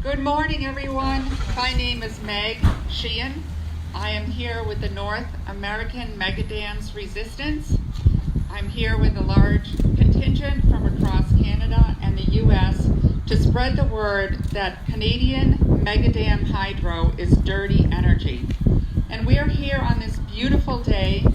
Good morning, everyone. My name is Meg Sheehan. I am here with the North American Megadams Resistance. I'm here with a large contingent from across Canada and the U.S. to spread the word that Canadian Megadam hydro is dirty energy. And we are here on this beautiful day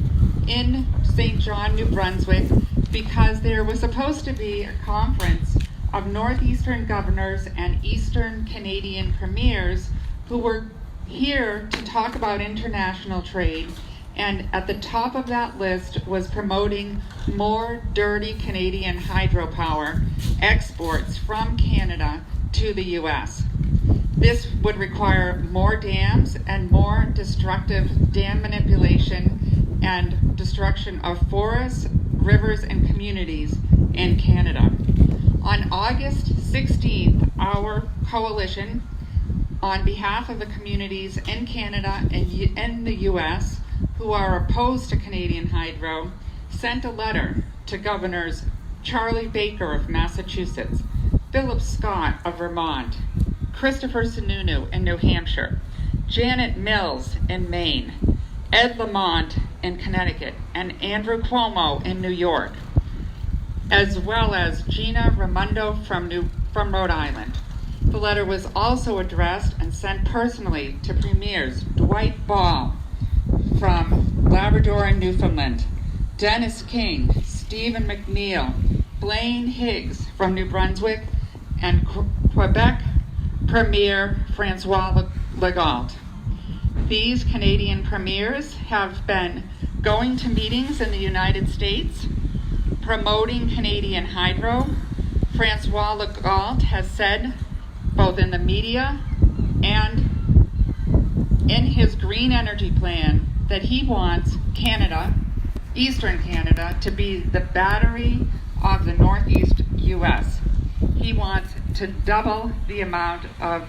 in St. John, New Brunswick, because there was supposed to be a conference of Northeastern governors and Eastern Canadian premiers who were here to talk about international trade, and at the top of that list was promoting more dirty Canadian hydropower exports from Canada to the US. This would require more dams and more destructive dam manipulation and destruction of forests, rivers, and communities in Canada. On August 16th, our coalition, on behalf of the communities in Canada and in the US who are opposed to Canadian hydro, sent a letter to Governors Charlie Baker of Massachusetts, Philip Scott of Vermont, Christopher Sununu in New Hampshire, Janet Mills in Maine, Ed Lamont in Connecticut, and Andrew Cuomo in New York, as well as Gina Raimondo from Rhode Island. The letter was also addressed and sent personally to Premiers Dwight Ball from Labrador and Newfoundland, Dennis King, Stephen McNeil, Blaine Higgs from New Brunswick, and Quebec Premier Francois Legault. These Canadian premiers have been going to meetings in the United States, promoting Canadian hydro. Francois Legault has said, both in the media and in his green energy plan, that he wants Canada, Eastern Canada, to be the battery of the Northeast US. He wants to double the amount of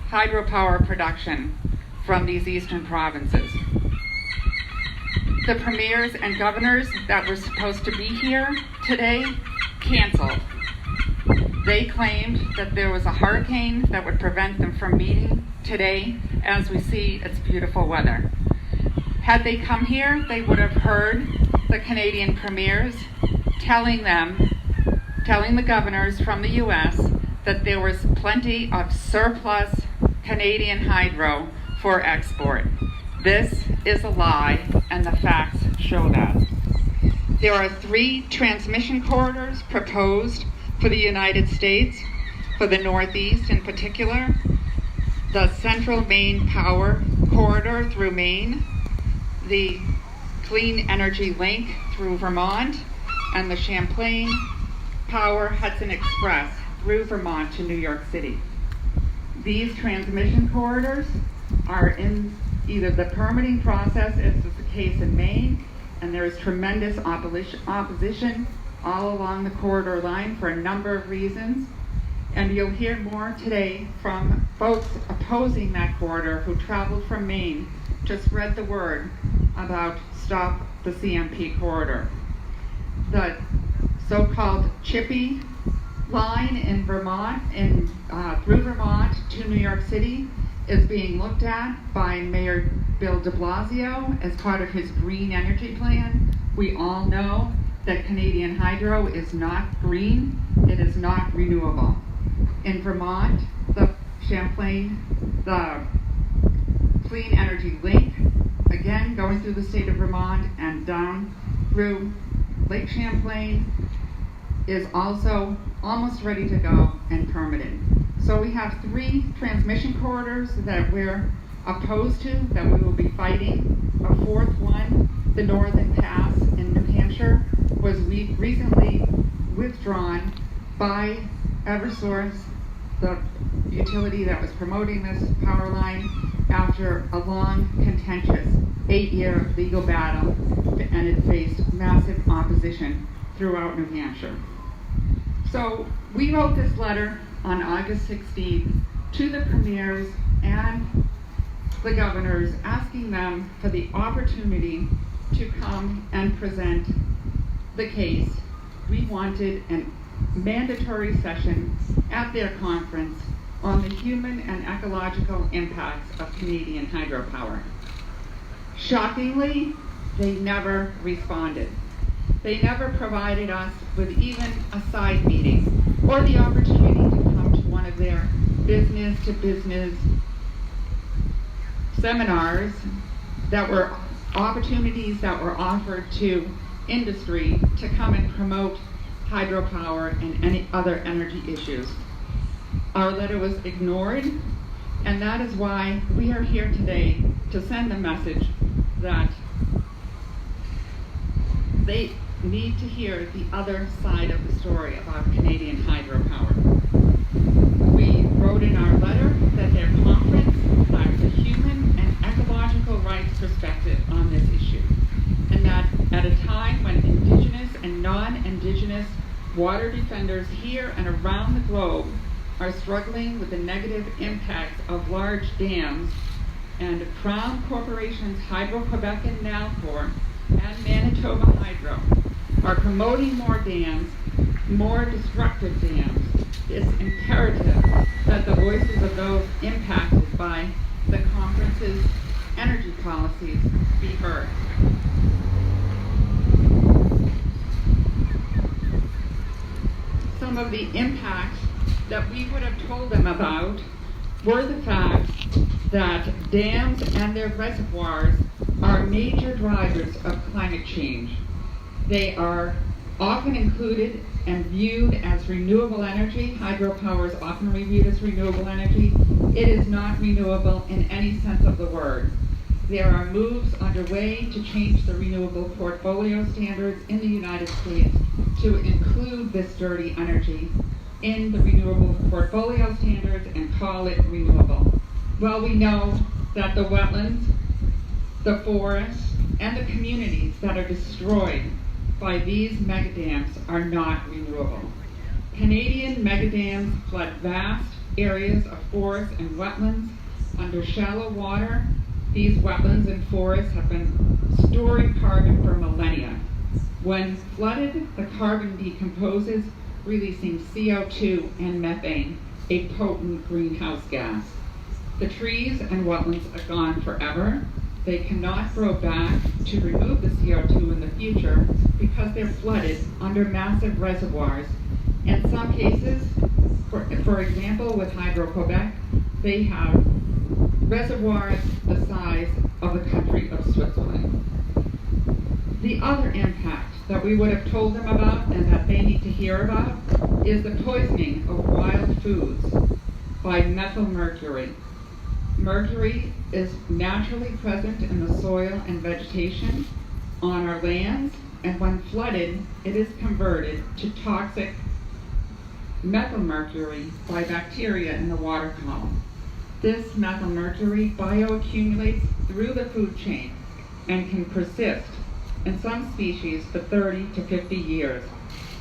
hydropower production from these eastern provinces. The premiers and governors that were supposed to be here today canceled. They claimed that there was a hurricane that would prevent them from meeting today as we see its beautiful weather. Had they come here, they would have heard the Canadian premiers telling the governors from the US that there was plenty of surplus Canadian hydro for export. This is a lie, and the facts show that. There are 3 transmission corridors proposed for the United States, for the Northeast in particular: the Central Maine Power Corridor through Maine, the Clean Energy Link through Vermont, and the Champlain Power Hudson Express through Vermont to New York City. These transmission corridors are in either the permitting process, as is the case in Maine, and there is tremendous opposition all along the corridor line for a number of reasons. And you'll hear more today from folks opposing that corridor who traveled from Maine to spread the word about Stop the CMP corridor. The so-called Chippy line in Vermont, through Vermont to New York City, is being looked at by Mayor Bill de Blasio as part of his green energy plan. We all know that Canadian hydro is not green, it is not renewable. In Vermont, the Champlain, the Clean Energy Link, again going through the state of Vermont and down through Lake Champlain, is also almost ready to go and permitted. So we have 3 transmission corridors that we're opposed to, that we will be fighting. A 4th one, the Northern Pass in New Hampshire, was recently withdrawn by Eversource, the utility that was promoting this power line, after a long, contentious 8-year legal battle, and it faced massive opposition throughout New Hampshire. So we wrote this letter on August 16th to the premiers and the governors, asking them for the opportunity to come and present the case. We wanted a mandatory session at their conference on the human and ecological impacts of Canadian hydropower. Shockingly, they never responded. They never provided us with even a side meeting or the opportunity to come to one of their business-to-business seminars that were opportunities that were offered to industry to come and promote hydropower and any other energy issues. Our letter was ignored, and that is why we are here today to send a message that they need to hear the other side of the story about Canadian hydropower. We wrote in our letter that their conference lacks a human and ecological rights perspective on this issue, and that at a time when Indigenous and non-Indigenous water defenders here and around the globe are struggling with the negative impacts of large dams, and Crown Corporation's Hydro-Quebec and Nalcor and Manitoba Hydro are promoting more dams, more destructive dams, it's imperative that the voices of those impacted by the conference's energy policies be heard. Some of the impacts that we would have told them about were the fact that dams and their reservoirs are major drivers of climate change. They are often included and viewed as renewable energy. Hydropower is often reviewed as renewable energy. It is not renewable in any sense of the word. There are moves underway to change the renewable portfolio standards in the United States to include this dirty energy in the renewable portfolio standards and call it renewable. Well, we know that the wetlands, the forests, and the communities that are destroyed by these megadams are not renewable. Canadian megadams flood vast areas of forests and wetlands under shallow water. These wetlands and forests have been storing carbon for millennia. When flooded, the carbon decomposes, releasing CO2 and methane, a potent greenhouse gas. The trees and wetlands are gone forever. They cannot grow back to remove the CO2 in the future because they're flooded under massive reservoirs. In some cases, for example, with Hydro-Quebec, they have reservoirs the size of the country of Switzerland. The other impact that we would have told them about and that they need to hear about is the poisoning of wild foods by methylmercury. Mercury is naturally present in the soil and vegetation on our lands, and when flooded, it is converted to toxic methylmercury by bacteria in the water column. This methylmercury bioaccumulates through the food chain and can persist in some species for 30 to 50 years,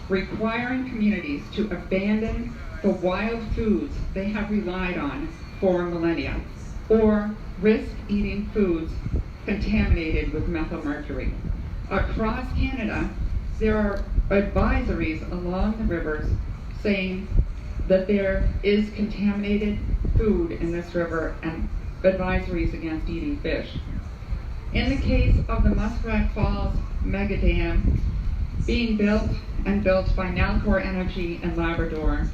requiring communities to abandon the wild foods they have relied on for millennia, or risk eating foods contaminated with methylmercury. Across Canada, there are advisories along the rivers saying that there is contaminated food in this river and advisories against eating fish. In the case of the Muskrat Falls mega dam being built by Nalcor Energy in Labrador,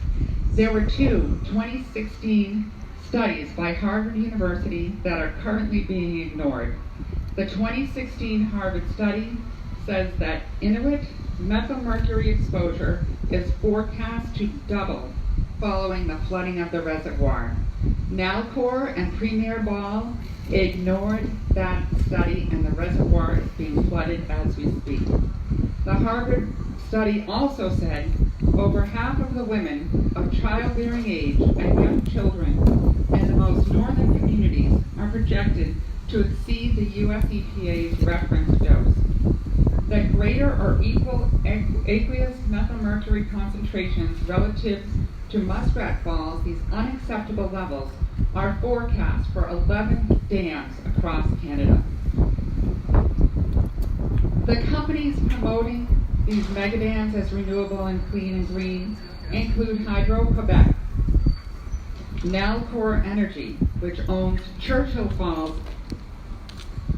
there were two 2016 studies by Harvard University that are currently being ignored. The 2016 Harvard study says that Inuit methylmercury exposure is forecast to double following the flooding of the reservoir. Nalcor and Premier Ball ignored that study, and the reservoir is being flooded as we speak. The Harvard study also said over half of the women of childbearing age and young children in the most northern communities are projected to exceed the US EPA's reference dose. That greater or equal aqueous methylmercury concentrations relative to Muskrat Falls, these unacceptable levels, are forecast for 11 dams across Canada. The companies promoting these megadams as renewable and clean and green include Hydro-Quebec, Nalcor Energy, which owns Churchill Falls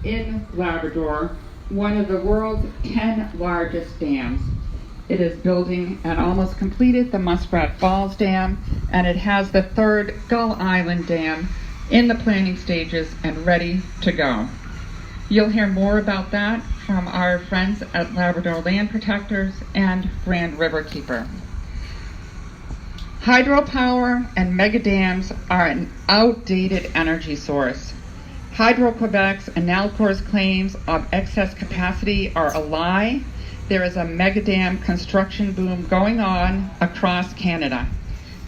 in Labrador, one of the world's 10 largest dams. It is building and almost completed the Muskrat Falls Dam, and it has the third Gull Island Dam in the planning stages and ready to go. You'll hear more about that from our friends at Labrador Land Protectors and Grand River Keeper. Hydropower and megadams are an outdated energy source. Hydro-Quebec's and Nalcor's claims of excess capacity are a lie. There is a megadam construction boom going on across Canada.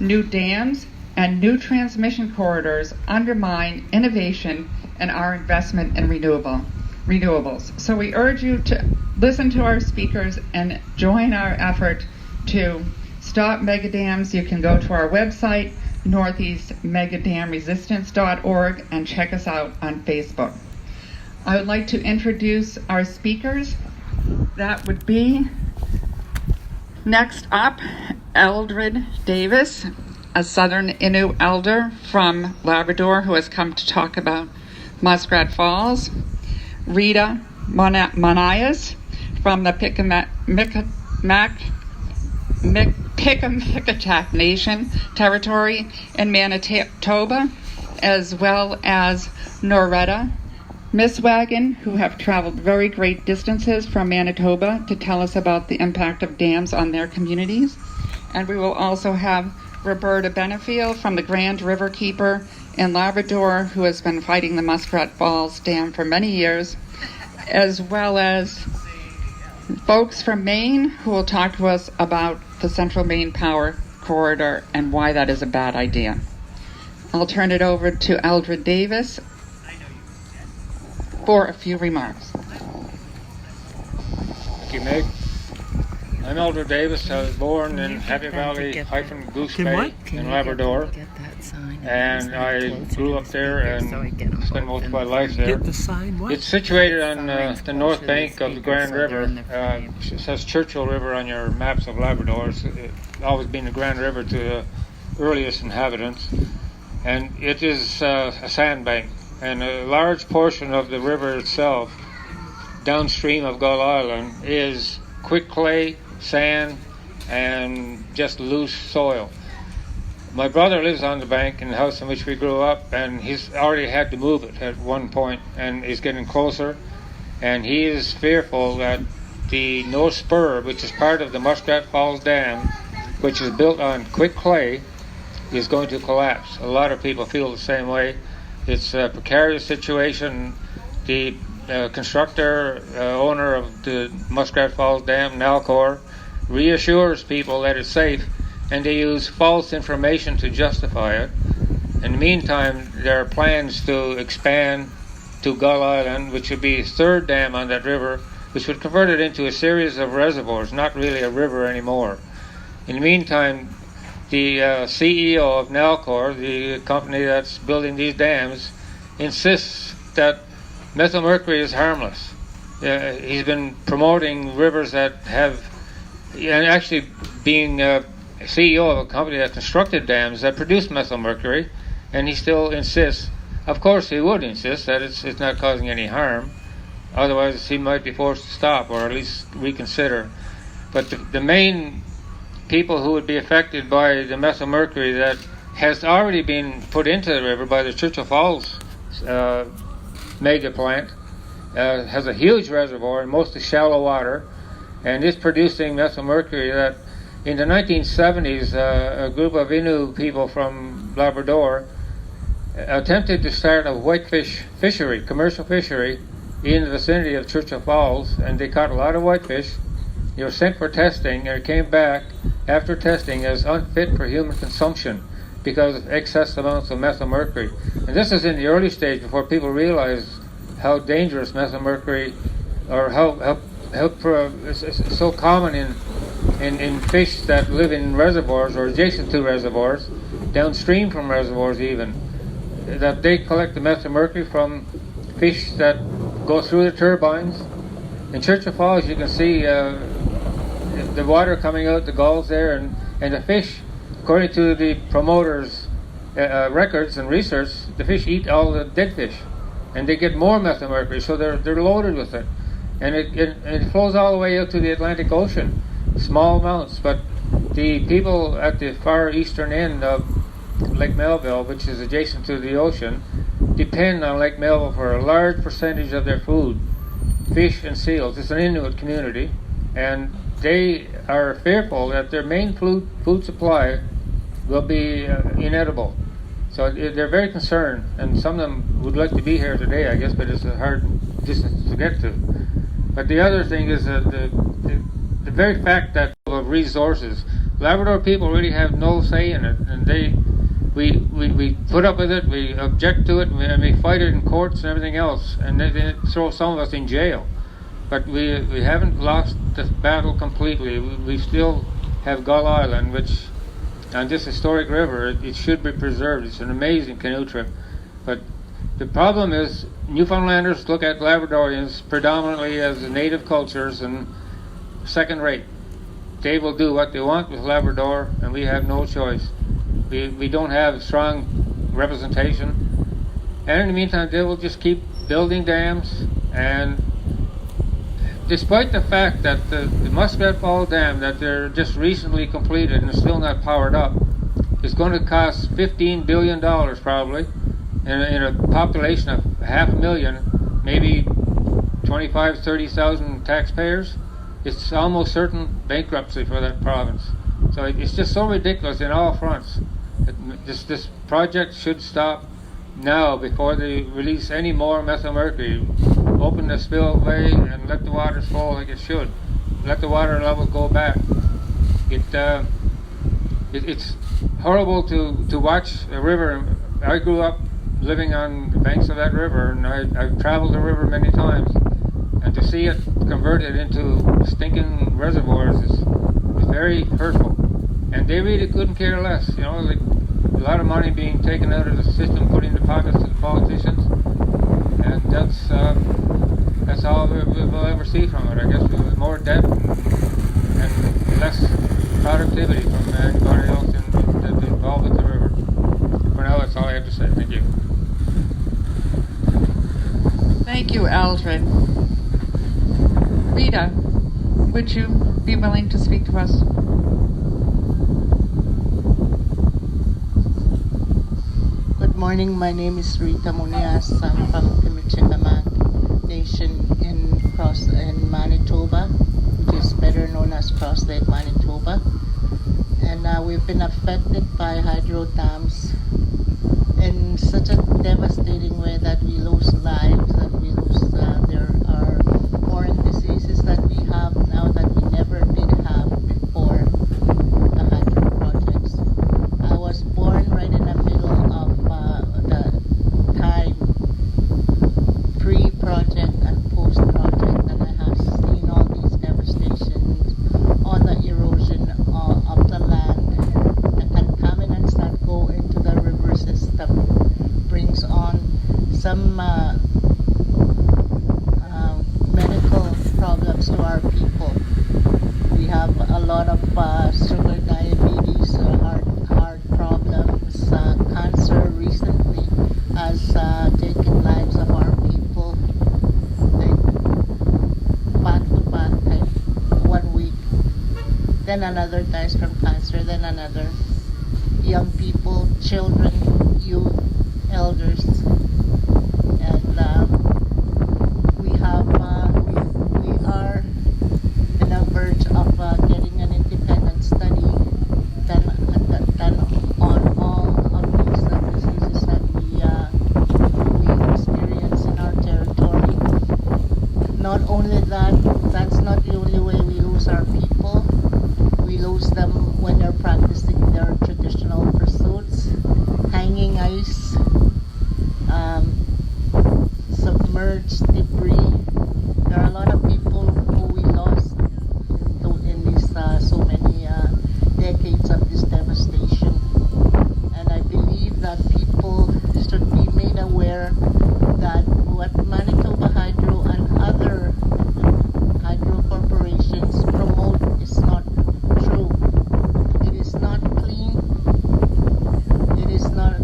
New dams and new transmission corridors undermine innovation and our investment in renewables. So we urge you to listen to our speakers and join our effort to stop megadams. You can go to our website, northeastmegadamresistance.org, and check us out on Facebook. I would like to introduce our speakers. That would be, next up, Eldred Davis, a Southern Innu elder from Labrador who has come to talk about Muskrat Falls. Rita Manias from the Pikamikachak Nation territory in Manitoba, as well as Noretta Misswagon, who have traveled very great distances from Manitoba to tell us about the impact of dams on their communities. And we will also have Roberta Benefiel from the Grand River Keeper in Labrador, who has been fighting the Muskrat Falls Dam for many years, as well as folks from Maine who will talk to us about the Central Maine Power Corridor and why that is a bad idea. I'll turn it over to Eldred Davis for a few remarks. Thank you, Meg. I'm Eldred Davis. I was born in Happy Valley-Goose Bay in Labrador, and I grew up there and spent most of my life there. It's situated on the north bank of the Grand River. It says Churchill River on your maps of Labrador. It's always been the Grand River to the earliest inhabitants, and it is a sandbank, and a large portion of the river itself downstream of Gull Island is quick clay, sand, and just loose soil. My brother lives on the bank in the house in which we grew up, and he's already had to move it at one point, and he's getting closer, and he is fearful that the North Spur, which is part of the Muskrat Falls Dam, which is built on quick clay, is going to collapse. A lot of people feel the same way. It's a precarious situation. The constructor, owner of the Muskrat Falls Dam, Nalcor, reassures people that it's safe, and they use false information to justify it. In the meantime, there are plans to expand to Gull Island, which would be a third dam on that river, which would convert it into a series of reservoirs, not really a river anymore. In the meantime, the CEO of Nalcor, the company that's building these dams, insists that methylmercury is harmless. He's been promoting rivers that have, and actually being CEO of a company that constructed dams that produce methylmercury, and he still insists. Of course, he would insist that it's not causing any harm. Otherwise, he might be forced to stop or at least reconsider. But the main people who would be affected by the methylmercury that has already been put into the river by the Churchill Falls mega plant has a huge reservoir and mostly shallow water, and is producing methylmercury that in the 1970s a group of Innu people from Labrador attempted to start a whitefish fishery, commercial fishery, in the vicinity of Churchill Falls, and they caught a lot of whitefish. They were sent for testing, and it came back after testing as unfit for human consumption because of excess amounts of methylmercury. And this is in the early stage before people realized how dangerous methylmercury, or how it's so common in fish that live in reservoirs or adjacent to reservoirs, downstream from reservoirs even, that they collect the methylmercury from fish that go through the turbines. In Churchill Falls, you can see the water coming out the gulls there, and the fish, according to the promoters records and research, the fish eat all the dead fish, and they get more methylmercury, so they're loaded with it, and it flows all the way out to the Atlantic Ocean, small amounts. But the people at the far eastern end of Lake Melville, which is adjacent to the ocean, depend on Lake Melville for a large percentage of their food, fish and seals. It's an Inuit community, and they are fearful that their main food supply will be inedible. So they're very concerned, and some of them would like to be here today, I guess, but it's a hard distance to get to. But the other thing is that the very fact that of resources, Labrador people really have no say in it, and we put up with it, we object to it, and we fight it in courts and everything else, and they throw some of us in jail. But we haven't lost the battle completely. We still have Gull Island, which on this historic river, it should be preserved. It's an amazing canoe trip. But the problem is Newfoundlanders look at Labradorians predominantly as native cultures and second rate. They will do what they want with Labrador, and we have no choice. We don't have strong representation. And in the meantime, they will just keep building dams. And despite the fact that the Muscat Fall Dam that they're just recently completed and is still not powered up, is going to cost $15 billion probably, in a population of 500,000, maybe 25,000, 30,000 taxpayers. It's almost certain bankruptcy for that province. So it's just so ridiculous in all fronts. This project should stop now before they release any more methylmercury. Open the spillway and let the waters flow like it should. Let the water level go back. It's horrible to watch a river. I grew up living on the banks of that river, and I've traveled the river many times. And to see it converted into stinking reservoirs is very hurtful. And they really couldn't care less. You know, like a lot of money being taken out of the system, put in the pockets of the politicians, and that's all we'll ever see from it. I guess more debt and less productivity from anybody else that's involved with the river. For now, that's all I have to say. Thank you. Thank you, Aldred. Rita, would you be willing to speak to us? Good morning. My name is Rita Munias. I'm from Kimichikamak Nation in Manitoba, which is better known as Cross Lake, Manitoba. And we've been affected by hydro dams in such a devastating way that we lose lives, that we lose, there are foreign diseases that we have now that we never did have before the hydro projects. I was born right in the middle of the time pre-project and post-project, and I have seen all these devastations, all the erosion of the land, the contaminants that go into the river system brings on some medical problems to our people. We have a lot of sugar diabetes, heart problems, cancer recently has taken lives of our people, like back to back, like 1 week. Then another dies from cancer, then another. Young people, children, youth, elders, and we are on the verge of getting an independent study done on all of these diseases that we experience in our territory. Not only that, that's not the only way we lose our people. We lose them when they're practicing their traditional pursuits, hanging ice, submerged debris. There are a lot of people who we lost in these so many decades of this devastation. And I believe that people should be made aware that what Manitoba Hydro and other hydro corporations promote is not true. It is not clean. It is not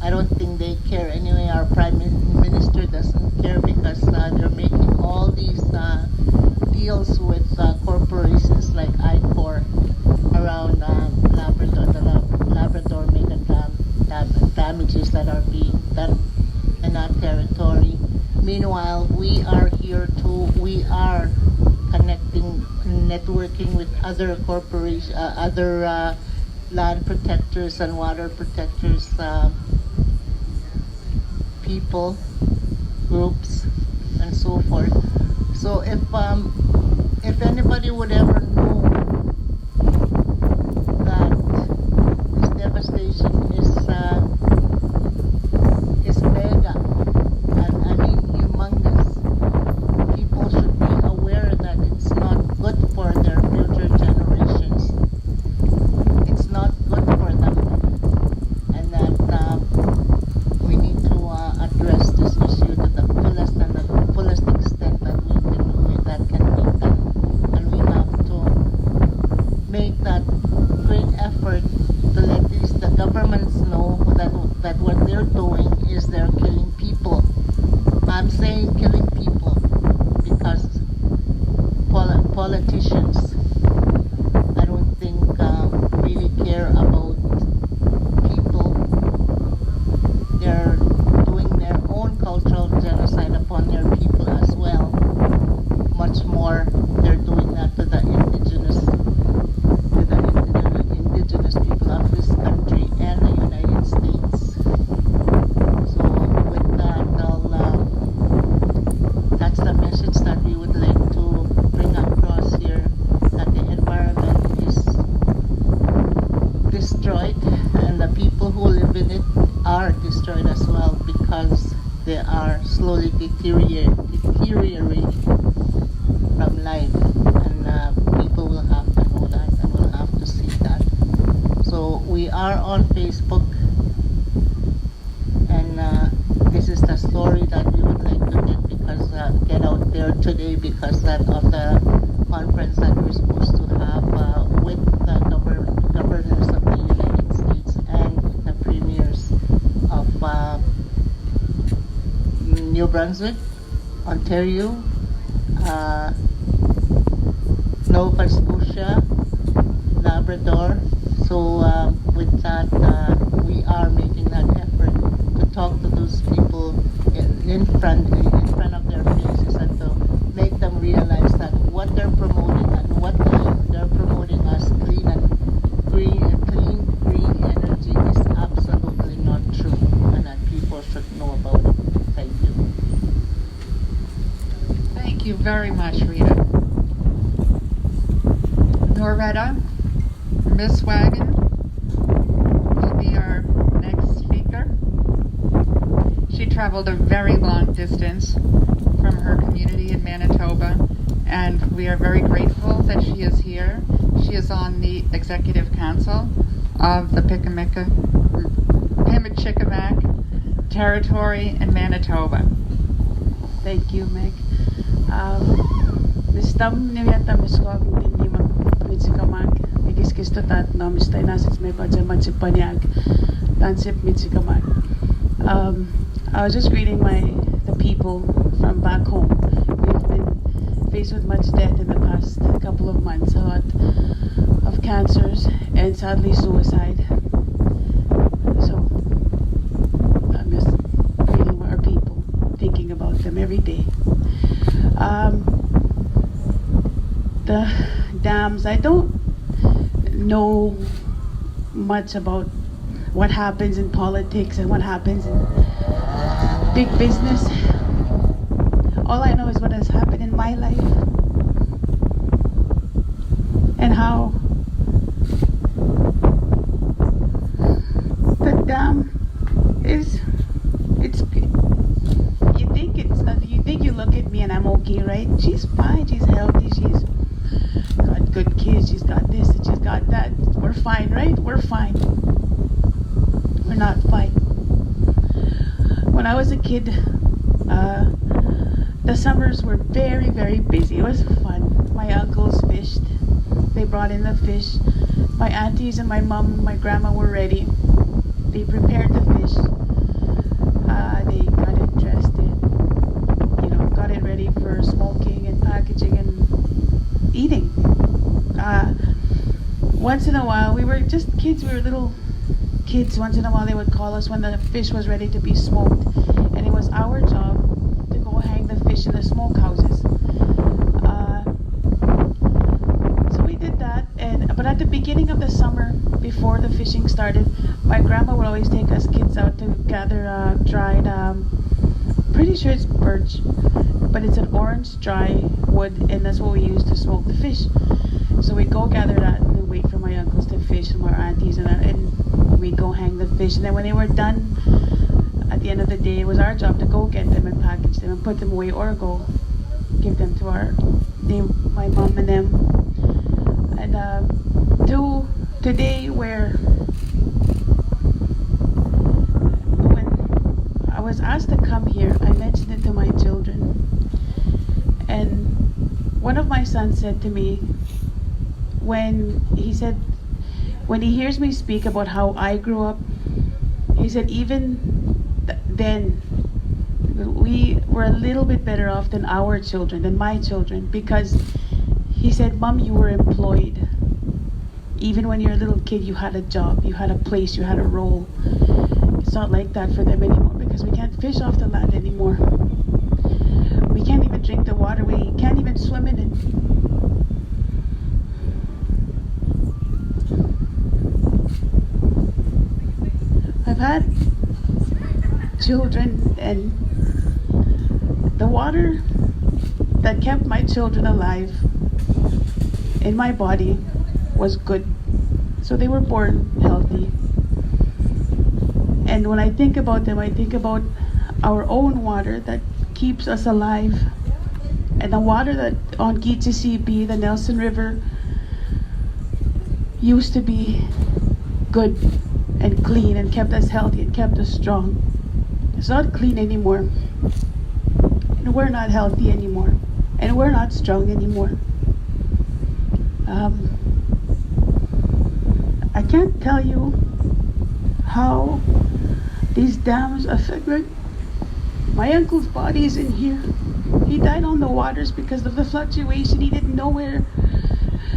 I don't think they care anyway. Our Prime Minister doesn't care because they're making all these deals with corporations like ICOR around Labrador, the Labrador Megadam damages that are being done in that territory. Meanwhile, we are here too. We are connecting, networking with other corporations, other land protectors and water protectors, people, groups, and so forth. So if anybody would ever know that this devastation is mega, and I mean humongous, people should be aware that it's not good for their future generations. It's not good for them, and that we need to address this issue to the fullest and the fullest extent that that can be done, and we have to make that great effort to let the governments know that what they're doing is they're killing people. I'm saying killing people because politicians, I don't think really care about people. They're doing their own cultural genocide upon their people as well. Much more, they're doing that to the indigenous people of this country and the United States. So with that, that's the message that we would like to bring across here, that the environment is destroyed and the people who live in it are destroyed as well because they are slowly deteriorating from life, and people will have to know that and will have to see that. So we are on Facebook, and this is the story that we would like to get out there today because of the conference that we're supposed to have with the governors of the United States and the premiers of New Brunswick, Ontario, Nova Scotia, Labrador. So with that, we are making that effort to talk to those people in front of their faces and to make them realize that what they're promoting and what they're promoting as clean green energy is absolutely not true, and that people should know about it. Thank you. Thank you very much, Rita. Noretta, Miss Wagon will be our next speaker. She traveled a very long distance from her community in Manitoba, and we are very grateful that she is here. She is on the Executive Council of the Pimicikamak Territory in Manitoba. Thank you, Meg. Mistam nivjata miskog hindi Pimicikamak ikiskistotat no mistai nasits me pajamat panyag tansip Pimicikamak. I was just greeting the people from back home. We've been faced with much death in the past couple of months, a lot of cancers and sadly suicide. So I'm just greeting our people, thinking about them every day. The dams, I don't know much about what happens in politics and what happens in big business. All I know is what has happened in my life and how the dam is, you think you look at me and I'm okay, right? She's fine, she's healthy, she's got good kids, she's got this and she's got that. We're fine, right? We're fine. We're not fine. When I was a kid, the summers were very, very busy. It was fun. My uncles fished. They brought in the fish. My aunties and my mom and my grandma were ready. They prepared the fish. once in a while, we were just kids, we were little kids. Once in a while they would call us when the fish was ready to be smoked, and it was our job to go hang the fish in the smokehouses. So we did that, but at the beginning of the summer, before the fishing started, my grandma would always take us kids out to gather dried, pretty sure it's birch, but it's an orange dry wood, and that's what we use to smoke the fish. So we'd go gather that and then wait for my uncles to fish and my aunties and that, and we'd go hang the fish. And then when they were done, at the end of the day, it was our job to go get them and package them and put them away, or go give them to my mom and them. And to today, where when I was asked to come here, I mentioned it to my children. And one of my sons said to me, when he hears me speak about how I grew up, he said even then we were a little bit better off than our children, than my children, because he said, Mom, you were employed. Even when you're a little kid, you had a job, you had a place, you had a role. It's not like that for them anymore, because we can't fish off the land anymore. We can't even drink the water, we can't even swim in it. I've had children, and the water that kept my children alive in my body was good. So they were born healthy. And when I think about them, I think about our own water that keeps us alive. And the water that on GTCB, the Nelson River, used to be good and clean and kept us healthy and kept us strong. It's not clean anymore. And we're not healthy anymore. And we're not strong anymore. I can't tell you how these dams affect my uncle's body is in here. He died on the waters because of the fluctuation. He didn't know where.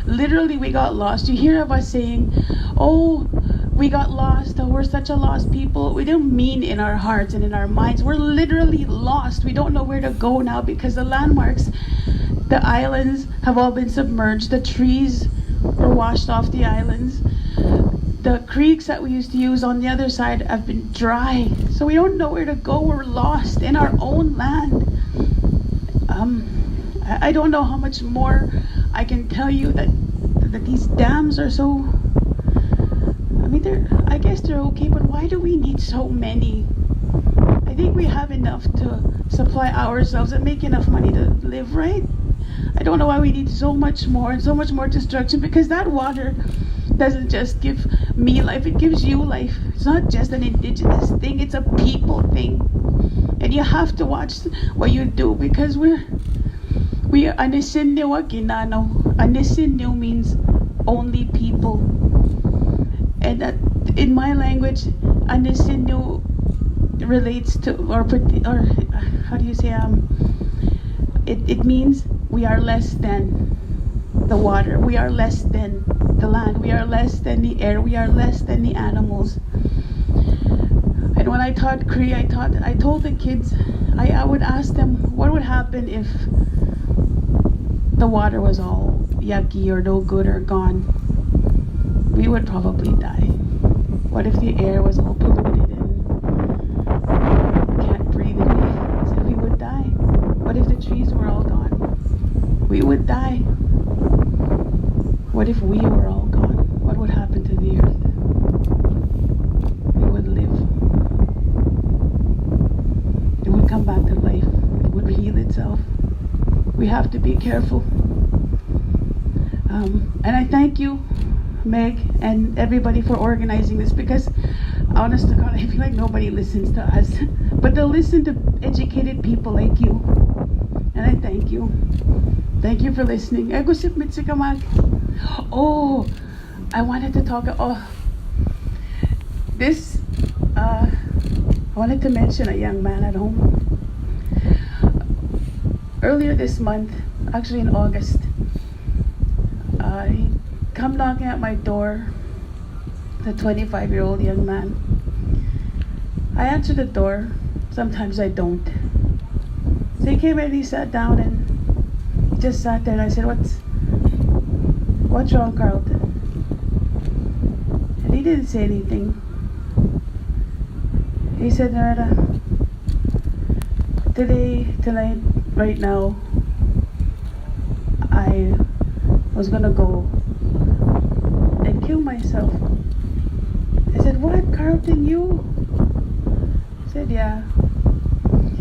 Literally, we got lost. You hear of us saying, oh, we got lost, oh, we're such a lost people. We don't mean in our hearts and in our minds. We're literally lost. We don't know where to go now because the landmarks, the islands have all been submerged. The trees were washed off the islands. The creeks that we used to use on the other side have been dry. So we don't know where to go. We're lost in our own land. I don't know how much more I can tell you that these dams are so, I guess they're okay, but why do we need so many? I think we have enough to supply ourselves and make enough money to live, right? I don't know why we need so much more and so much more destruction, because that water doesn't just give me life, it gives you life. It's not just an indigenous thing, it's a people thing. And you have to watch what you do, because we are Anisinyo Ginano. Anisinyo means only people. And that in my language, Anisinyo relates to, or how do you say, it means we are less than the water, we are less than the land, we are less than the air, we are less than the animals. And when I taught Cree, I told the kids, I would ask them what would happen if the water was all yucky or no good or gone. We would probably die. What if the air was all polluted and can't breathe again? So we would die. What if the trees were all gone? We would die. What if we were all gone? What would happen to the earth? We would live. It would come back to life. It would heal itself. We have to be careful. And I thank you, Meg, and everybody for organizing this, because honest to God, I feel like nobody listens to us, but they'll listen to educated people like you. And I thank you. Thank you for listening. Oh, I wanted to talk. I wanted to mention a young man at home. Earlier this month, actually in August, come knocking at my door, the 25-year-old young man. I answer the door. Sometimes I don't. So he came in and he sat down and he just sat there and I said, What's wrong, Carlton? And he didn't say anything. He said, Narada, tonight, right now, I was gonna go and kill myself. I said, what, Carlton, you? I said, yeah.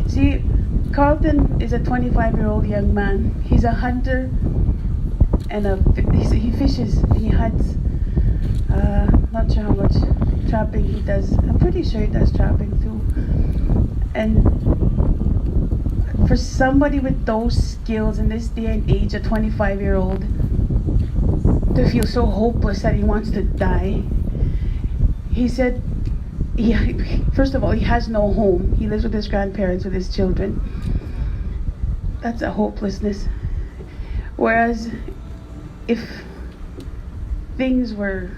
See, Carlton is a 25-year-old young man. He's a hunter and he fishes and he hunts. Not sure how much trapping he does. I'm pretty sure he does trapping too. And for somebody with those skills in this day and age, a 25-year-old, to feel so hopeless that he wants to die. He said, first of all, he has no home. He lives with his grandparents, with his children. That's a hopelessness. Whereas if things were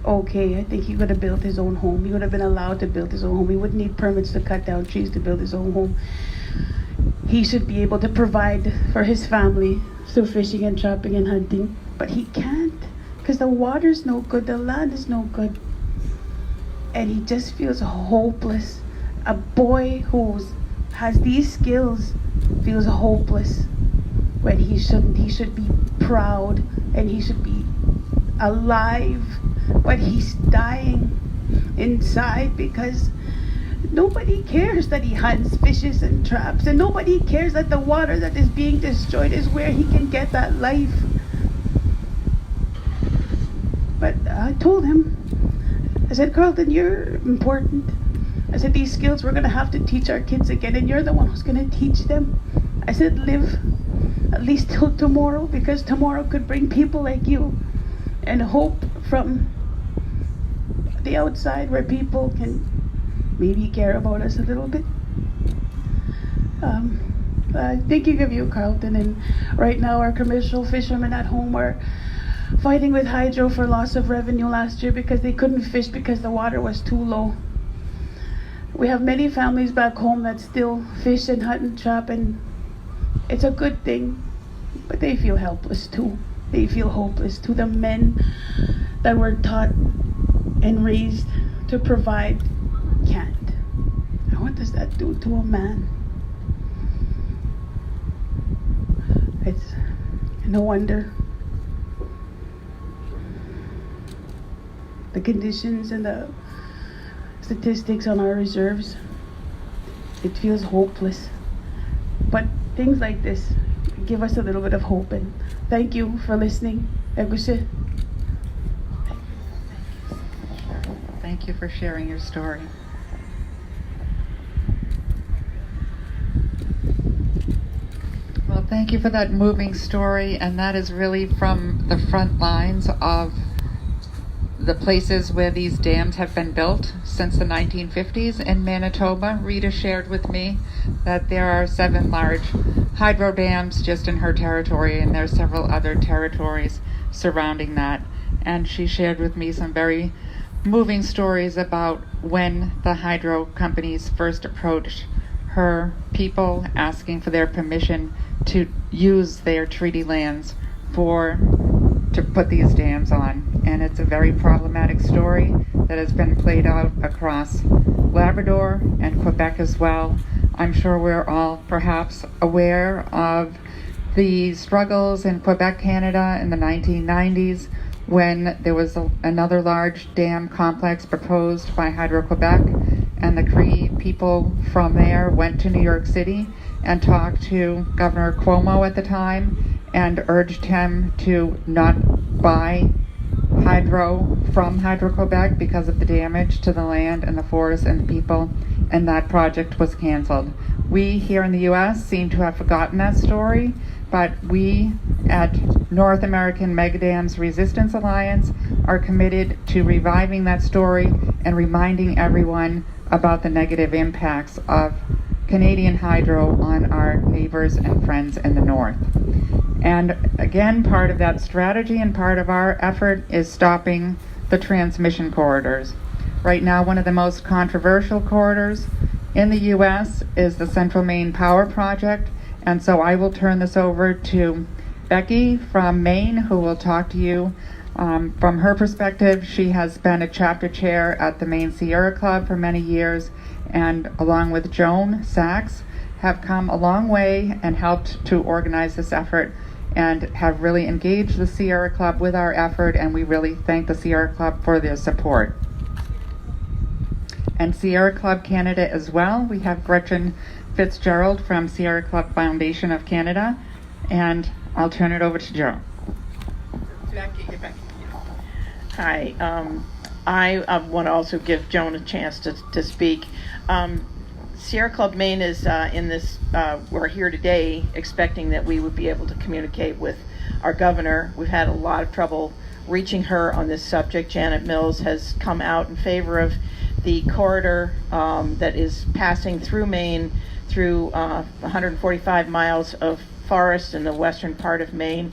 okay, I think he would have built his own home. He would have been allowed to build his own home. He wouldn't need permits to cut down trees to build his own home. He should be able to provide for his family through fishing and trapping and hunting. But he can't, because the water's no good, the land is no good. And he just feels hopeless. A boy who has these skills feels hopeless when he shouldn't. He should be proud and he should be alive, but he's dying inside because nobody cares that he hunts, fishes, and traps, and nobody cares that the water that is being destroyed is where he can get that life. But I told him, I said, Carlton, you're important. I said, these skills we're going to have to teach our kids again, and you're the one who's going to teach them. I said, live at least till tomorrow, because tomorrow could bring people like you and hope from the outside where people can maybe care about us a little bit. Thinking of you, Carlton, and right now our commercial fishermen at home are fighting with hydro for loss of revenue last year because they couldn't fish because the water was too low. We have many families back home that still fish and hunt and trap, and it's a good thing, but they feel helpless too. They feel hopeless too. The men that were taught and raised to provide can't. And what does that do to a man? It's no wonder the conditions and the statistics on our reserves, it feels hopeless. But things like this give us a little bit of hope, and thank you for listening. Egushe. Thank you for sharing your story. Well, thank you for that moving story, and that is really from the front lines of the places where these dams have been built since the 1950s. In Manitoba, Rita shared with me that there are 7 large hydro dams just in her territory, and there are several other territories surrounding that. And she shared with me some very moving stories about when the hydro companies first approached her people asking for their permission to use their treaty lands to put these dams on. And it's a very problematic story that has been played out across Labrador and Quebec as well. I'm sure we're all perhaps aware of the struggles in Quebec, Canada in the 1990s when there was another large dam complex proposed by Hydro-Quebec, and the Cree people from there went to New York City and talked to Governor Cuomo at the time and urged him to not buy hydro from Hydro-Quebec because of the damage to the land and the forest and the people, and that project was canceled. We here in the U.S. seem to have forgotten that story, but we at North American Megadams Resistance Alliance are committed to reviving that story and reminding everyone about the negative impacts of Canadian hydro on our neighbors and friends in the north. And again, part of that strategy and part of our effort is stopping the transmission corridors. Right now, one of the most controversial corridors in the U.S. is the Central Maine Power Project. And so I will turn this over to Becky from Maine, who will talk to you from her perspective. She has been a chapter chair at the Maine Sierra Club for many years, and along with Joan Sachs, have come a long way and helped to organize this effort and have really engaged the Sierra Club with our effort, and we really thank the Sierra Club for their support. And Sierra Club Canada as well. We have Gretchen Fitzgerald from Sierra Club Foundation of Canada, and I'll turn it over to Joe. Hi, I want to also give Joan a chance to speak. Sierra Club Maine is in this, we're here today expecting that we would be able to communicate with our governor. We've had a lot of trouble reaching her on this subject. Janet Mills has come out in favor of the corridor that is passing through Maine, through 145 miles of forest in the western part of Maine,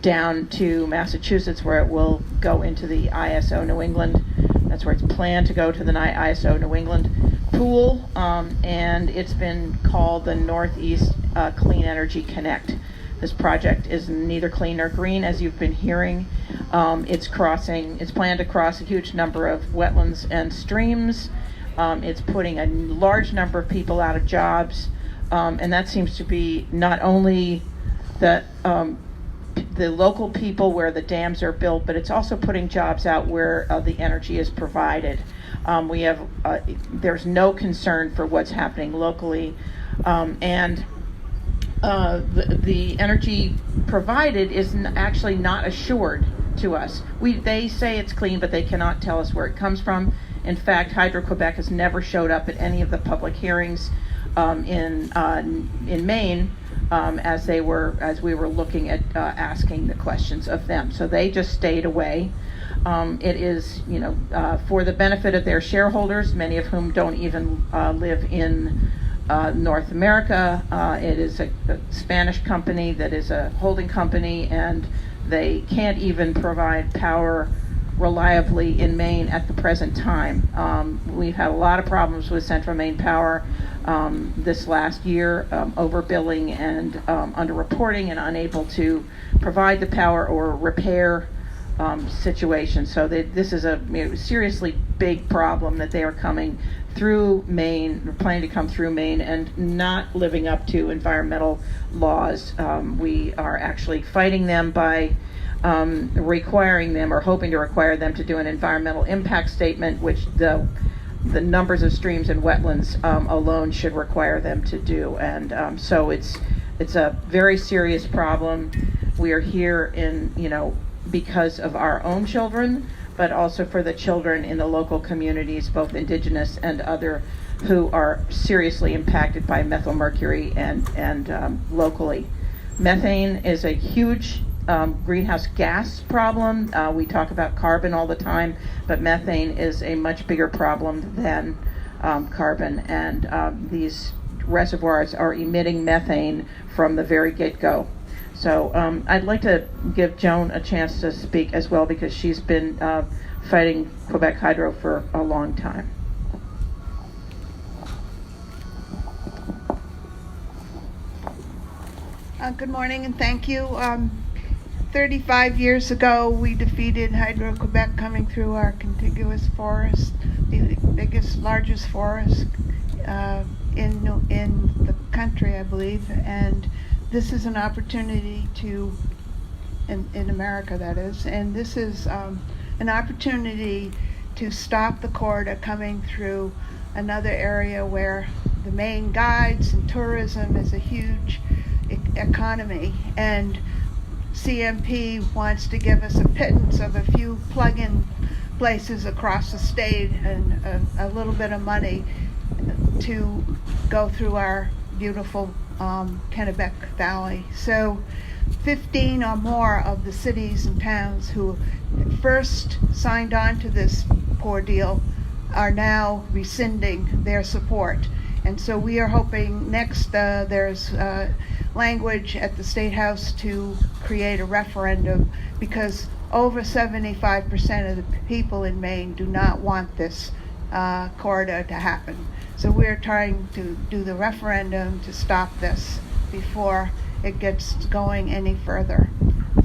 down to Massachusetts, where it will go into the ISO New England. That's where it's planned to go, to the ISO New England pool, and it's been called the Northeast Clean Energy Connect. This project is neither clean nor green, as you've been hearing. It's planned to cross a huge number of wetlands and streams. It's putting a large number of people out of jobs, and that seems to be not only the local people where the dams are built, but it's also putting jobs out where the energy is provided. There's no concern for what's happening locally, and the energy provided is actually not assured to us. They say it's clean, but they cannot tell us where it comes from. In fact, Hydro-Quebec has never showed up at any of the public hearings in Maine as we were looking at asking the questions of them. So they just stayed away. It is, for the benefit of their shareholders, many of whom don't even live in North America. It is a Spanish company that is a holding company, and they can't even provide power reliably in Maine at the present time. We've had a lot of problems with Central Maine Power this last year, overbilling and underreporting and unable to provide the power or repair situation. So this is a seriously big problem that they are coming through Maine, planning to come through Maine, and not living up to environmental laws. We are actually fighting them by requiring them, or hoping to require them, to do an environmental impact statement, which the numbers of streams and wetlands alone should require them to do. And so it's a very serious problem. We are here because of our own children, but also for the children in the local communities, both indigenous and other, who are seriously impacted by methylmercury and locally. Methane is a huge greenhouse gas problem. We talk about carbon all the time, but methane is a much bigger problem than carbon, and these reservoirs are emitting methane from the very get-go. So I'd like to give Joan a chance to speak as well, because she's been fighting Quebec Hydro for a long time. Good morning and thank you. 35 years ago, we defeated Hydro-Quebec coming through our contiguous forest, the biggest, largest forest in the country, I believe. And this is an opportunity in America, that is, and this is an opportunity to stop the corridor coming through another area where the main guides and tourism is a huge economy, and CMP wants to give us a pittance of a few plug-in places across the state and a little bit of money to go through our beautiful Kennebec Valley. So 15 or more of the cities and towns who first signed on to this poor deal are now rescinding their support. And so we are hoping next there's language at the State House to create a referendum, because over 75% of the people in Maine do not want this corridor to happen. So we're trying to do the referendum to stop this before it gets going any further.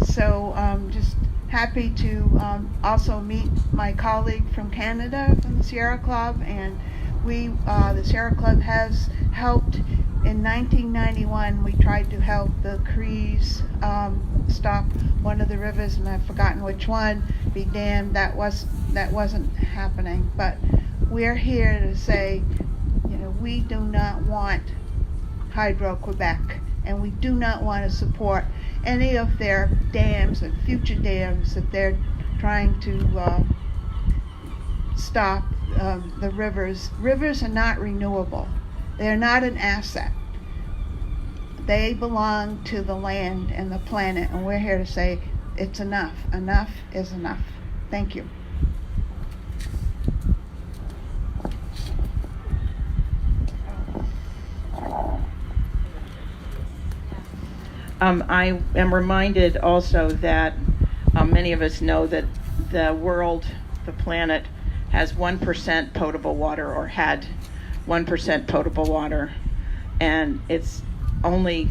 So just happy to also meet my colleague from Canada, from the Sierra Club, and the Sierra Club has helped. In 1991, we tried to help the Crees stop one of the rivers, and I've forgotten which one, be dammed. That wasn't happening. But we're here to say, we do not want Hydro-Quebec, and we do not want to support any of their dams and future dams that they're trying to stop the rivers. Rivers are not renewable. They're not an asset. They belong to the land and the planet, and we're here to say it's enough. Enough is enough. Thank you. I am reminded also that many of us know that the world, the planet, has 1% potable water, or had 1% potable water, and it's always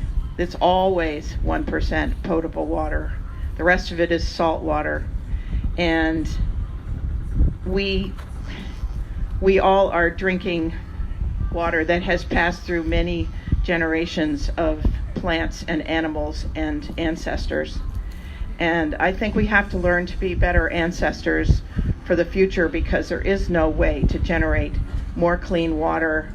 1% potable water. The rest of it is salt water, and we all are drinking water that has passed through many generations of plants and animals and ancestors. And I think we have to learn to be better ancestors for the future, because there is no way to generate more clean water,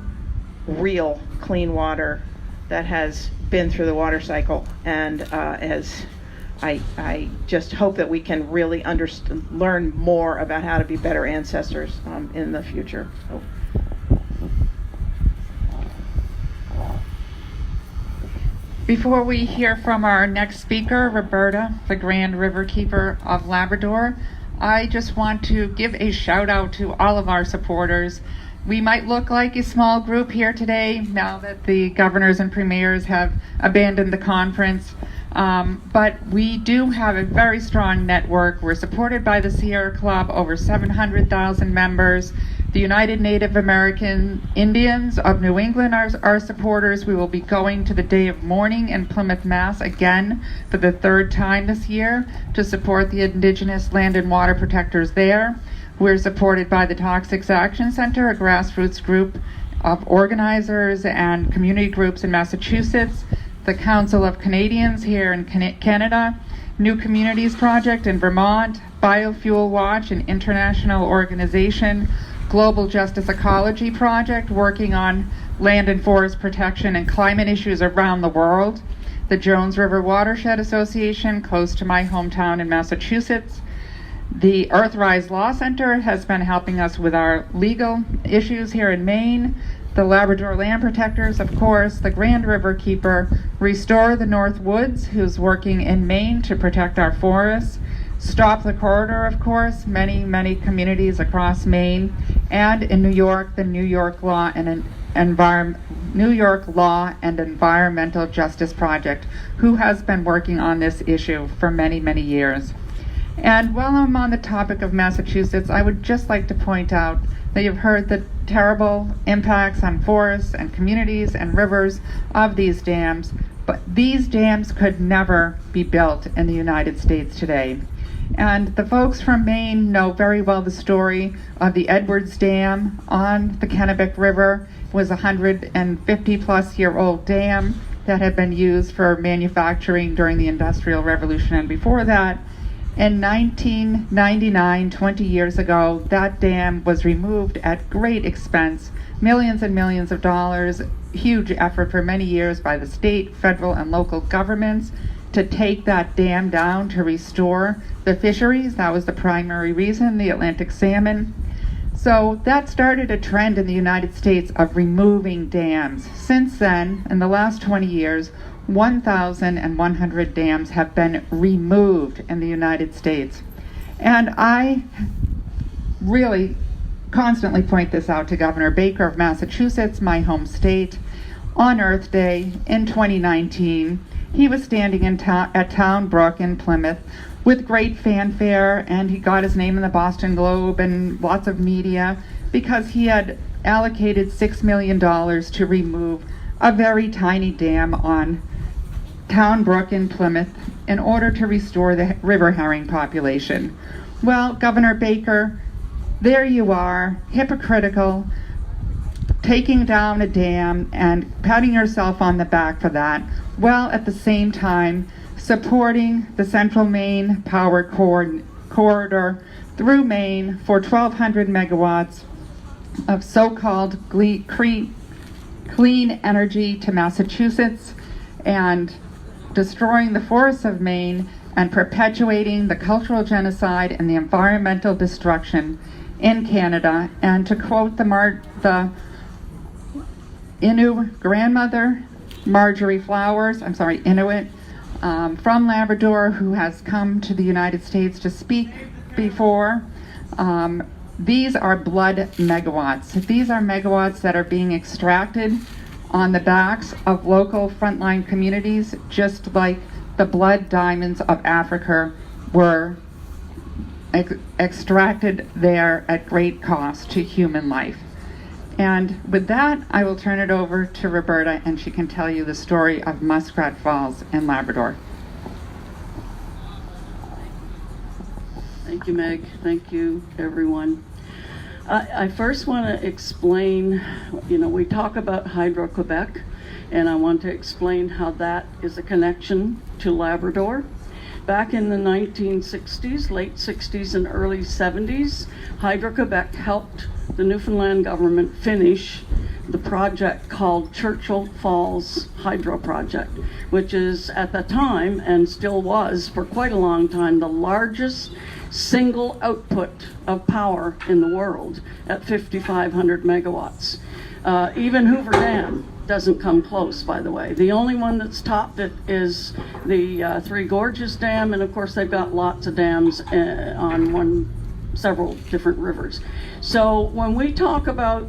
real clean water that has been through the water cycle. And as I just hope that we can really learn more about how to be better ancestors in the future. So. Before we hear from our next speaker, Roberta, the Grand River Keeper of Labrador, I just want to give a shout out to all of our supporters. We might look like a small group here today now that the governors and premiers have abandoned the conference, but we do have a very strong network. We're supported by the Sierra Club, over 700,000 members. The United Native American Indians of New England are our supporters. We will be going to the Day of Mourning in Plymouth, Mass. again for the third time this year to support the Indigenous land and water protectors there. We're supported by the Toxics Action Center, a grassroots group of organizers and community groups in Massachusetts, the Council of Canadians here in Canada, New Communities Project in Vermont, Biofuel Watch, an international organization, Global Justice Ecology Project, working on land and forest protection and climate issues around the world, the Jones River Watershed Association, close to my hometown in Massachusetts. The Earthrise Law Center has been helping us with our legal issues here in Maine. The Labrador Land Protectors, of course, the Grand River Keeper, Restore the North Woods, who's working in Maine to protect our forests. Stop the Corridor, of course, many communities across Maine, and in New York, the New York Law and Environmental Justice Project, who has been working on this issue for many years. And while I'm on the topic of Massachusetts, I would just like to point out that you've heard the terrible impacts on forests and communities and rivers of these dams, but these dams could never be built in the United States today. And the folks from Maine know very well the story of the Edwards Dam on the Kennebec River. It was a 150-plus-year-old dam that had been used for manufacturing during the Industrial Revolution and before that. In 1999, 20 years ago, that dam was removed at great expense, millions and millions of dollars, huge effort for many years by the state, federal, and local governments to take that dam down to restore the fisheries. That was the primary reason, the Atlantic salmon. So that started a trend in the United States of removing dams. Since then, in the last 20 years, 1,100 dams have been removed in the United States. And I really constantly point this out to Governor Baker of Massachusetts, my home state. On Earth Day in 2019, he was standing at Town Brook in Plymouth with great fanfare, and he got his name in the Boston Globe and lots of media because he had allocated $6 million to remove a very tiny dam on Town Brook in Plymouth in order to restore the river herring population. Well, Governor Baker, there you are, hypocritical, taking down a dam and patting yourself on the back for that, while at the same time supporting the Central Maine Power Corridor through Maine for 1,200 megawatts of so-called clean energy to Massachusetts, and destroying the forests of Maine and perpetuating the cultural genocide and the environmental destruction in Canada. And to quote the Innu grandmother, Marjorie Flowers, Inuit, from Labrador, who has come to the United States to speak before, these are blood megawatts. These are megawatts that are being extracted on the backs of local frontline communities, just like the blood diamonds of Africa were extracted there at great cost to human life. And with that, I will turn it over to Roberta, and she can tell you the story of Muskrat Falls in Labrador. Thank you, Meg. Thank you, everyone. I first want to explain, we talk about Hydro-Quebec, and I want to explain how that is a connection to Labrador. Back in the 1960s, late 60s and early 70s, Hydro-Quebec helped the Newfoundland government finish the project called Churchill Falls Hydro Project, which is at the time, and still was for quite a long time, the largest single output of power in the world at 5,500 megawatts. Even Hoover Dam doesn't come close, by the way. The only one that's topped it is the Three Gorges Dam, and of course they've got lots of dams on several different rivers. So when we talk about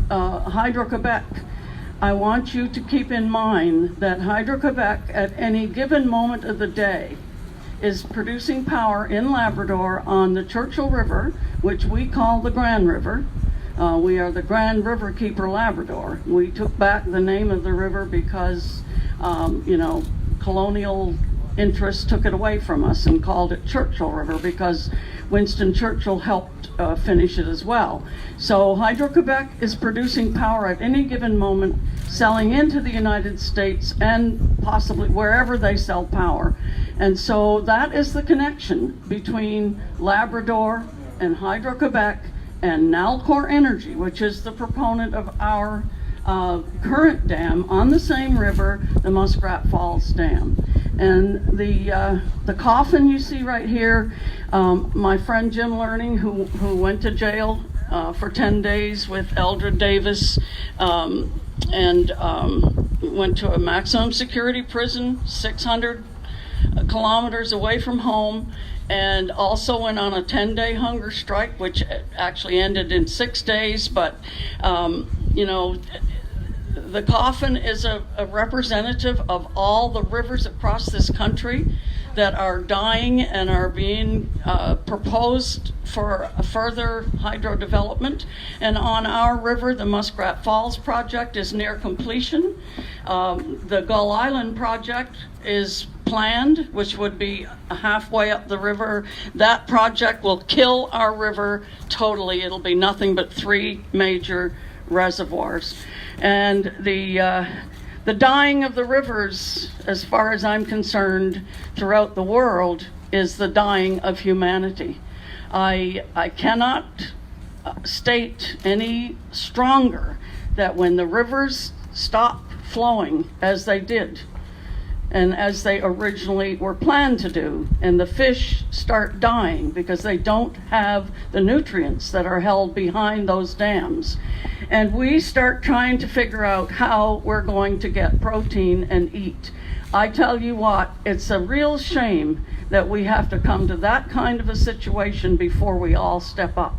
Hydro-Quebec, I want you to keep in mind that Hydro-Quebec at any given moment of the day is producing power in Labrador on the Churchill River, which we call the Grand River. We are the Grand River Keeper Labrador. We took back the name of the river because, colonial interests took it away from us and called it Churchill River because Winston Churchill helped finish it as well. So Hydro-Quebec is producing power at any given moment, selling into the United States and possibly wherever they sell power. And so that is the connection between Labrador and Hydro-Quebec and Nalcor Energy, which is the proponent of our current dam on the same river, the Muskrat Falls Dam. And the coffin you see right here, my friend Jim Learning, who went to jail for 10 days with Eldred Davis, and went to a maximum security prison, 600 kilometers away from home, and also went on a 10-day hunger strike, which actually ended in 6 days. But, the coffin is a representative of all the rivers across this country that are dying and are being proposed for a further hydro development. And on our river, the Muskrat Falls project is near completion. The Gull Island project is planned, which would be halfway up the river. That project will kill our river totally. It'll be nothing but 3 major reservoirs. And the dying of the rivers, as far as I'm concerned, throughout the world, is the dying of humanity. I cannot state any stronger that when the rivers stop flowing as they did, and as they originally were planned to do, and the fish start dying because they don't have the nutrients that are held behind those dams, and we start trying to figure out how we're going to get protein and eat. I tell you what, it's a real shame that we have to come to that kind of a situation before we all step up.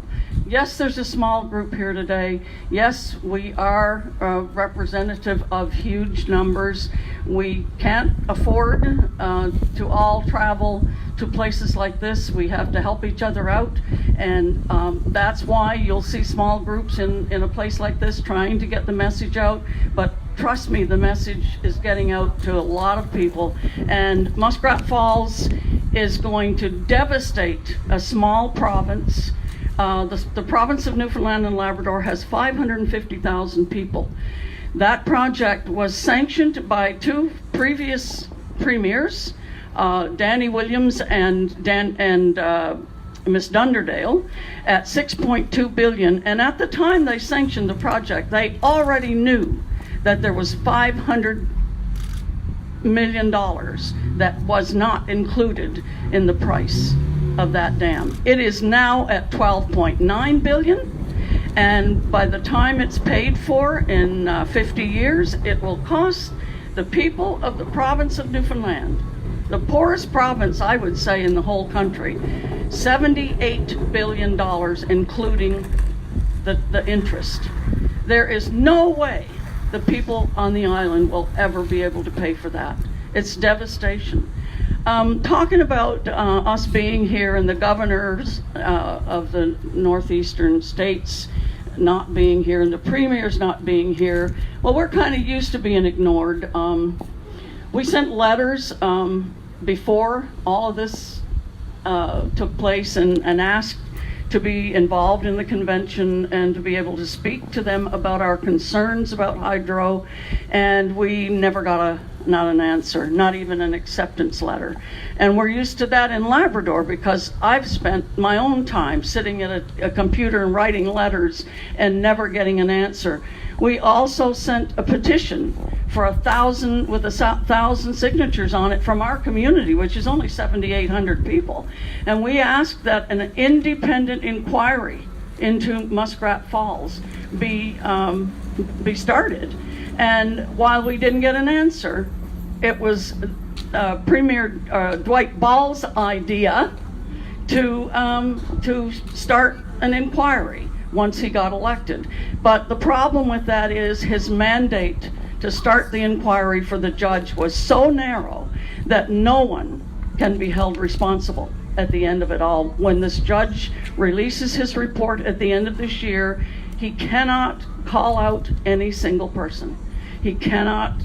Yes, there's a small group here today. Yes, we are representative of huge numbers. We can't afford to all travel to places like this. We have to help each other out, and that's why you'll see small groups in a place like this trying to get the message out. But trust me, the message is getting out to a lot of people, and Muskrat Falls is going to devastate a small province. The province of Newfoundland and Labrador has 550,000 people. That project was sanctioned by two previous premiers, Danny Williams and Miss Dunderdale, at $6.2 billion. And at the time they sanctioned the project, they already knew that there was $500 million that was not included in the price of that dam. It is now at $12.9 billion, and by the time it's paid for in 50 years, it will cost the people of the province of Newfoundland, the poorest province, I would say, in the whole country, $78 billion, including the interest. There is no way the people on the island will ever be able to pay for that. It's devastation. Talking about us being here and the governors of the northeastern states not being here and the premiers not being here, well, we're kind of used to being ignored. We sent letters before all of this took place and asked to be involved in the convention and to be able to speak to them about our concerns about hydro, and we never got not an answer, not even an acceptance letter. And we're used to that in Labrador because I've spent my own time sitting at a computer and writing letters and never getting an answer. We also sent a petition for 1,000 signatures on it from our community, which is only 7,800 people. And we asked that an independent inquiry into Muskrat Falls be started. And while we didn't get an answer, it was Premier Dwight Ball's idea to start an inquiry once he got elected. But the problem with that is his mandate to start the inquiry for the judge was so narrow that no one can be held responsible at the end of it all. When this judge releases his report at the end of this year, he cannot call out any single person. He cannot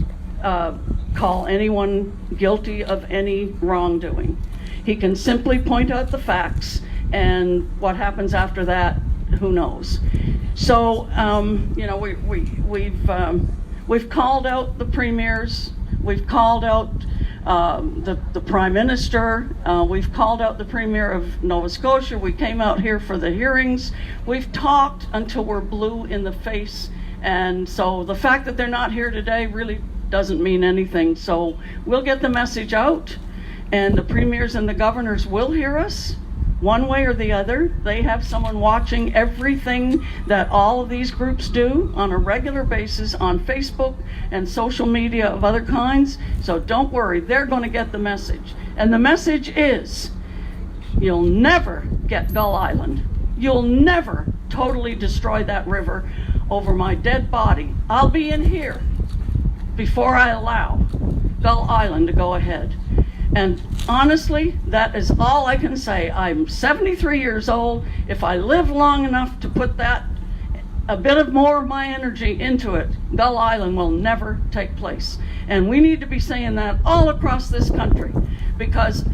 call anyone guilty of any wrongdoing. He can simply point out the facts, and what happens after that, who knows. So, we've called out the premiers, we've called out the Prime Minister, we've called out the Premier of Nova Scotia, we came out here for the hearings, we've talked until we're blue in the face, and so the fact that they're not here today really doesn't mean anything. So we'll get the message out, and the premiers and the governors will hear us one way or the other. They have someone watching everything that all of these groups do on a regular basis on Facebook and social media of other kinds. So don't worry, they're going to get the message. And the message is, you'll never get Gull Island. You'll never totally destroy that river over my dead body. I'll be in here before I allow Gull Island to go ahead. And honestly, that is all I can say. I'm 73 years old. If I live long enough to put that, a bit of more of my energy into it, Gull Island will never take place. And we need to be saying that all across this country, because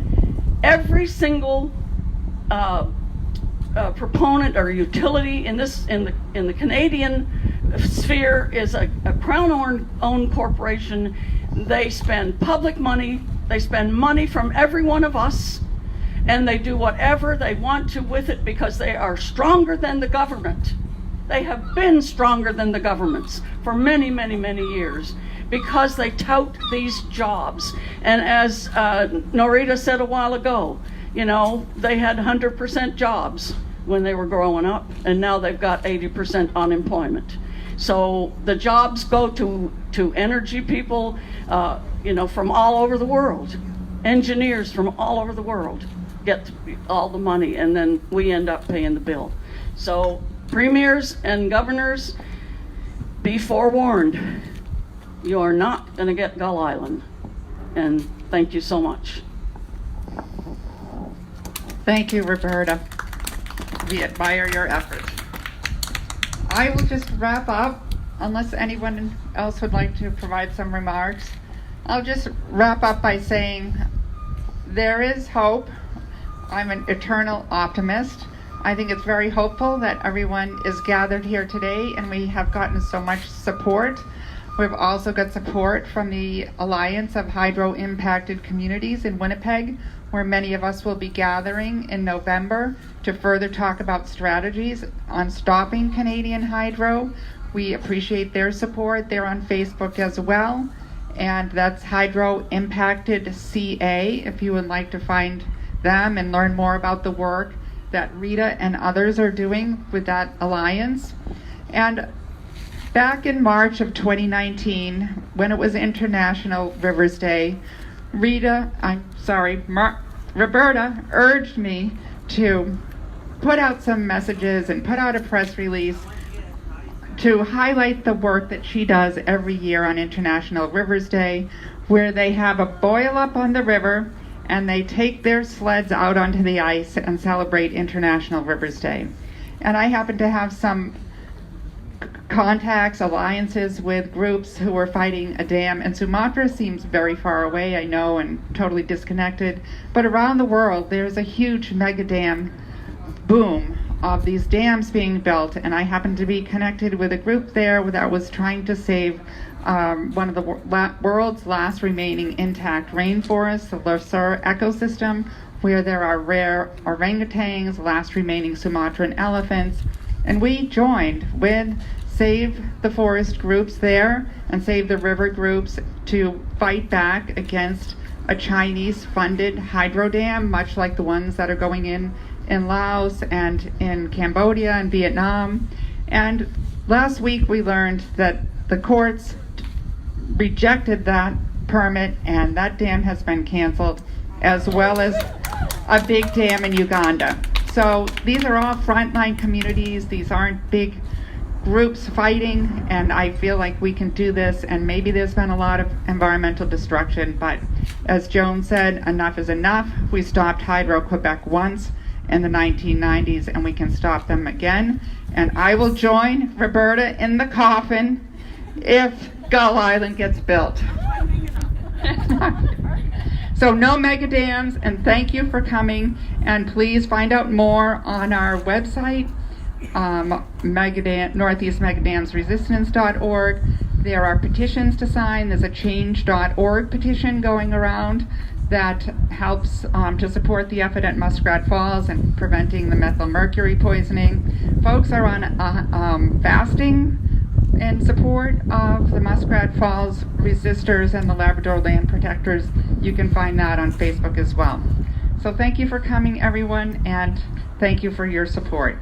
every single proponent or utility in the Canadian sphere is a Crown-owned corporation. They spend public money. They spend money from every one of us, and they do whatever they want to with it because they are stronger than the government. They have been stronger than the governments for many, many, many years because they tout these jobs. And as Norita said a while ago, they had 100% jobs when they were growing up, and now they've got 80% unemployment. So the jobs go to energy people, from all over the world. Engineers from all over the world get all the money, and then we end up paying the bill. So premiers and governors, be forewarned. You are not going to get Gull Island. And thank you so much. Thank you, Roberta. We admire your efforts. I will just wrap up, unless anyone else would like to provide some remarks. I'll just wrap up by saying there is hope. I'm an eternal optimist. I think it's very hopeful that everyone is gathered here today, and we have gotten so much support. We've also got support from the Alliance of Hydro-Impacted Communities in Winnipeg, where many of us will be gathering in November to further talk about strategies on stopping Canadian hydro. We appreciate their support. They're on Facebook as well, and that's Hydro Impacted CA if you would like to find them and learn more about the work that Rita and others are doing with that alliance. And back in March of 2019, when it was International Rivers Day, Roberta urged me to put out some messages and put out a press release to highlight the work that she does every year on International Rivers Day, where they have a boil up on the river and they take their sleds out onto the ice and celebrate International Rivers Day. And I happen to have some contacts, alliances with groups who are fighting a dam, and Sumatra seems very far away, I know, and totally disconnected, but around the world there's a huge mega dam boom of these dams being built, and I happen to be connected with a group there that was trying to save one of the world's last remaining intact rainforests, the Lasur ecosystem, where there are rare orangutans, last remaining Sumatran elephants, and we joined with Save the Forest groups there and Save the River groups to fight back against a Chinese-funded hydro dam, much like the ones that are going in Laos and in Cambodia and Vietnam. And last week we learned that the courts rejected that permit and that dam has been canceled, as well as a big dam in Uganda. So these are all frontline communities. These aren't big groups fighting, and I feel like we can do this. And maybe there's been a lot of environmental destruction, but as Joan said, enough is enough. We stopped Hydro-Quebec once in the 1990s, and we can stop them again. And I will join Roberta in the coffin if Gull Island gets built. So no mega dams, and thank you for coming. And please find out more on our website, northeastmegadamsresistance.org. There are petitions to sign. There's a change.org petition going around that helps to support the effort at Muskrat Falls and preventing the methyl mercury poisoning. Folks are on fasting in support of the Muskrat Falls resistors and the Labrador Land Protectors. You can find that on Facebook as well. So thank you for coming, everyone, and thank you for your support.